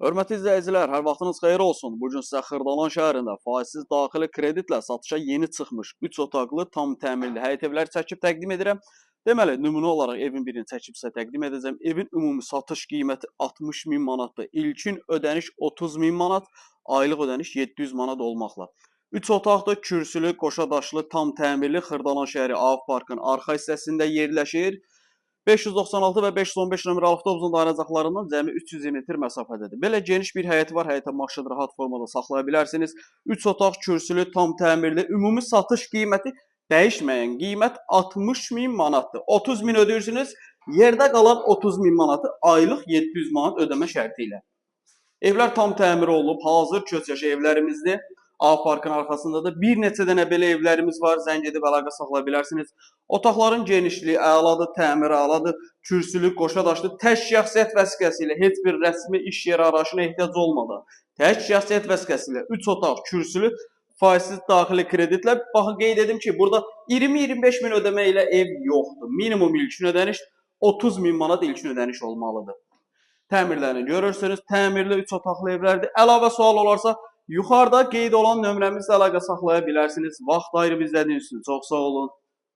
Hörmətli izləyicilər, hər vaxtınız xeyir olsun. Bu gün sizə Xırdalan şəhərində faizsiz daxili kreditlə satışa yeni çıxmış 3 otaqlı tam təmirli həyət evləri çəkib təqdim edirəm. Deməli, nümunə olaraq evin birini çəkib sizə təqdim edəcəm. Evin ümumi satış qiyməti 60 min manatdır. İlkin ödəniş 30 min manat, aylıq ödəniş 700 manat olmaqla. 3 otaqlı, kürsülü, qoşadaşlı, tam təmirli Xırdalan şəhəri Av Parkın arxa hissəsində yerləşir. 596 və 515 nömrə avtobusun dayanacaqlarından cəmi 320 metr məsafədədir. Belə geniş bir həyəti var, həyətə maşın rahat formada saxlaya bilərsiniz. 3 otaq, kürsülü, tam təmirli, ümumi satış qiyməti dəyişməyən qiymət 60 min manatdır. 30 min ödəyirsiniz, yerdə qalan 30 min manatı aylıq 700 manat ödəmə şərti ilə. Evlər tam təmir olunub, hazır köçyaşı evlərimizdir. A parkın arxasındadır. Bir neçə dənə belə evlərimiz var. Zəng edib əlaqə saxlaya bilərsiniz. Otaqların genişliyi əladır, təmiri əladır, kürsülü, qoşadaşlı, tək şəxsiyyət vəsiqəsi ilə heç bir rəsmi iş yeri arayışına ehtiyac olmadan, tək şəxsiyyət vəsiqəsi ilə 3 otaq, kürsülü, faizsiz daxili kreditlə, baxın qeyd edim ki, burada 20-25 min ödəmə ilə ev yoxdur. Minimum ilkin ödəniş 30 min manat ilkin ödəniş olmalıdır. Təmirlərini görürsünüz, təmirli 3 otaqlı evlərdir. Əlavə sual olarsa, yuxarıda qeyd olan nömrəmizlə əlaqə saxlaya bilərsiniz. Vaxt ayırıb izlədiyiniz üçün çox sağ olun.